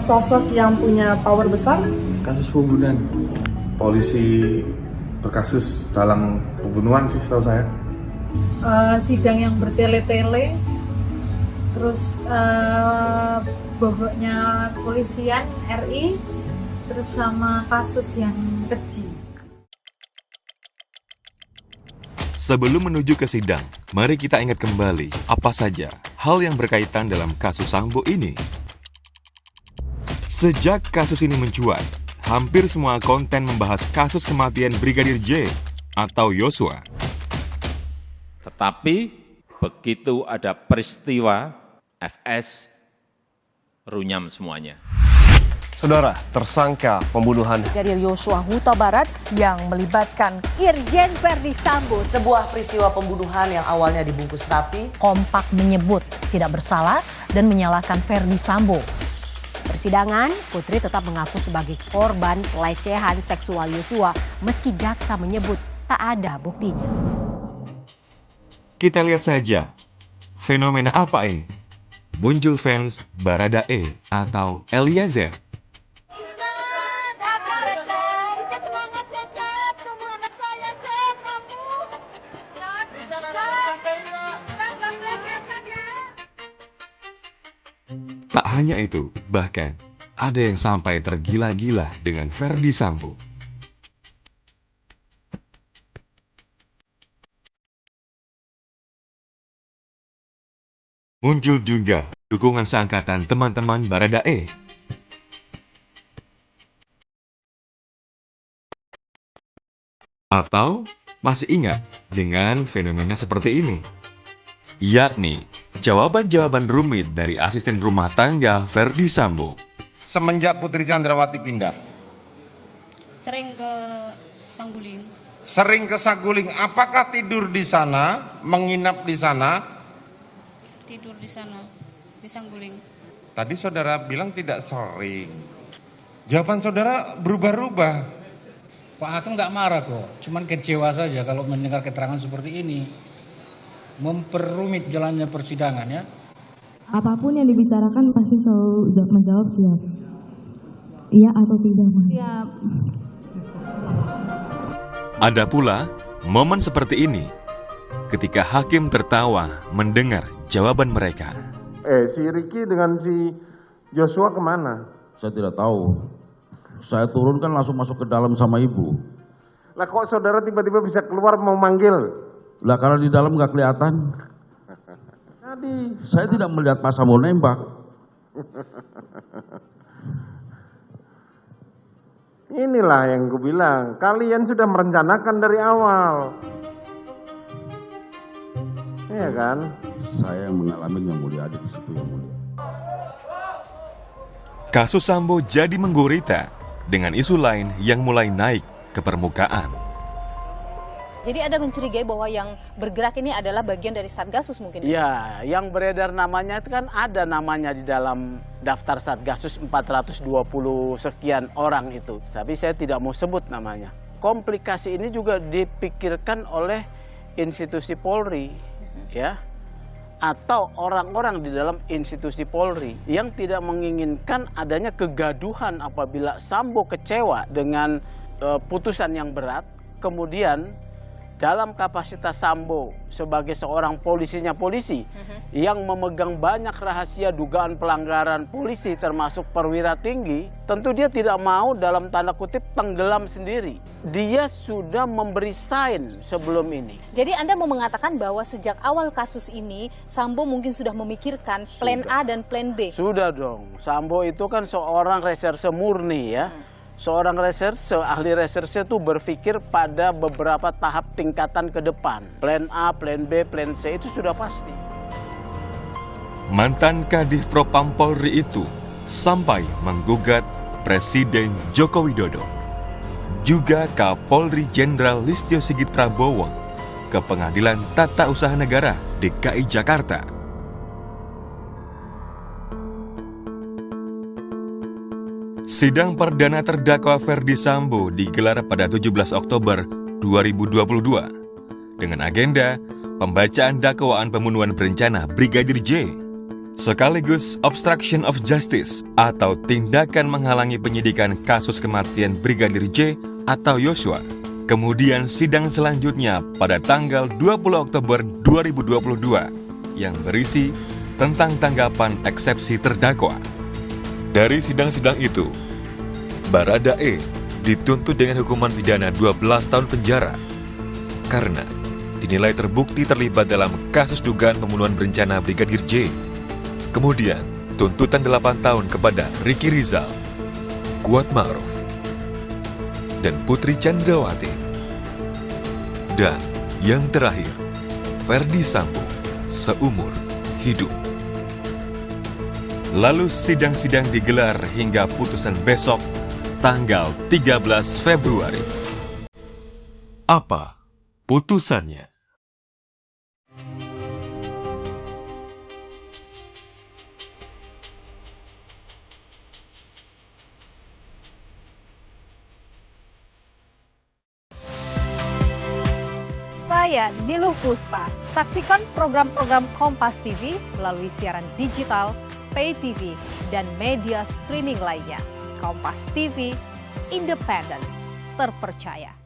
sosok yang punya power besar. Kasus pembunuhan, polisi berkasus dalam pembunuhan sih setahu saya. Sidang yang bertele-tele, terus bobotnya kepolisian RI, terus sama kasus yang keji. Sebelum menuju ke sidang, mari kita ingat kembali apa saja hal yang berkaitan dalam kasus Sambo ini. Sejak kasus ini mencuat, hampir semua konten membahas kasus kematian Brigadir J atau Yosua. Tetapi begitu ada peristiwa FS, runyam semuanya. Saudara, tersangka pembunuhan Brigadir Yosua Huta Barat yang melibatkan Irjen Verdi Sambo. Sebuah peristiwa pembunuhan yang awalnya dibungkus rapi, kompak menyebut tidak bersalah dan menyalahkan Verdi Sambo. Persidangan, Putri tetap mengaku sebagai korban pelecehan seksual Yosua meski jaksa menyebut tak ada buktinya. Kita lihat saja, fenomena apa ini? Muncul fans Baradae atau Eliezer. Tak hanya itu, bahkan ada yang sampai tergila-gila dengan Verdi Sambo. Muncul juga dukungan seangkatan teman-teman Baradae. Atau masih ingat dengan fenomena seperti ini? Yakni jawaban-jawaban rumit dari asisten rumah tangga Verdi Sambo. Semenjak Putri Chandrawati pindah? Sering ke Saguling. Sering ke Saguling. Apakah tidur di sana, menginap di sana? Tidur di sana, di Saguling. Tadi saudara bilang tidak sering. Jawaban saudara berubah-ubah. Pak Hakim nggak marah kok, cuman kecewa saja kalau mendengar keterangan seperti ini. Memperumit jalannya persidangan ya. Apapun yang dibicarakan pasti selalu menjawab siap. Iya atau tidak? Siap. Ada pula momen seperti ini ketika hakim tertawa mendengar jawaban mereka. Si Ricky dengan si Joshua kemana? Saya tidak tahu. Saya turun kan langsung masuk ke dalam sama ibu. Lah kok saudara tiba-tiba bisa keluar mau manggil? Lah karena di dalam nggak kelihatan. Tadi saya tidak melihat Pak Sambo nembak. Inilah yang gue bilang, kalian sudah merencanakan dari awal. Iya kan? Saya yang mengalami yang mulia, ada di situ yang mulia. Kasus Sambo jadi menggurita dengan isu lain yang mulai naik ke permukaan. Jadi Anda mencurigai bahwa yang bergerak ini adalah bagian dari Satgasus mungkin? Ya, yang beredar namanya itu kan ada namanya di dalam daftar Satgasus 420 sekian orang itu. Tapi saya tidak mau sebut namanya. Komplikasi ini juga dipikirkan oleh institusi Polri, ya, atau orang-orang di dalam institusi Polri yang tidak menginginkan adanya kegaduhan apabila Sambo kecewa dengan putusan yang berat, kemudian dalam kapasitas Sambo sebagai seorang polisinya polisi yang memegang banyak rahasia dugaan pelanggaran polisi termasuk perwira tinggi, tentu dia tidak mau dalam tanda kutip tenggelam sendiri. Dia sudah memberi sign sebelum ini. Jadi Anda mau mengatakan bahwa sejak awal kasus ini Sambo mungkin sudah memikirkan plan A dan plan B? Sudah dong. Sambo itu kan seorang reserse murni ya. Seorang reserse, ahli reserse itu berpikir pada beberapa tahap tingkatan ke depan. Plan A, plan B, plan C itu sudah pasti. Mantan Kadif Propam Polri itu sampai menggugat Presiden Joko Widodo, juga Kapolri Jenderal Listio Sigit Prabowo ke Pengadilan Tata Usaha Negara DKI Jakarta. Sidang perdana terdakwa Verdi Sambo digelar pada 17 Oktober 2022 dengan agenda pembacaan dakwaan pembunuhan berencana Brigadir J. sekaligus obstruction of justice atau tindakan menghalangi penyidikan kasus kematian Brigadir J atau Yosua. Kemudian sidang selanjutnya pada tanggal 20 Oktober 2022 yang berisi tentang tanggapan eksepsi terdakwa. Dari sidang-sidang itu, Baradae dituntut dengan hukuman pidana 12 tahun penjara karena dinilai terbukti terlibat dalam kasus dugaan pembunuhan berencana Brigadir J. Kemudian, tuntutan 8 tahun kepada Ricky Rizal, Kuat Ma'ruf, dan Putri Chandrawati. Dan yang terakhir, Ferdi Sambo seumur hidup. Lalu sidang-sidang digelar hingga putusan besok, tanggal 13 Februari. Apa putusannya? Saya Niluh Puspa. Saksikan program-program Kompas TV melalui siaran digital, pay TV, dan media streaming lainnya. Kompas TV, independen, terpercaya.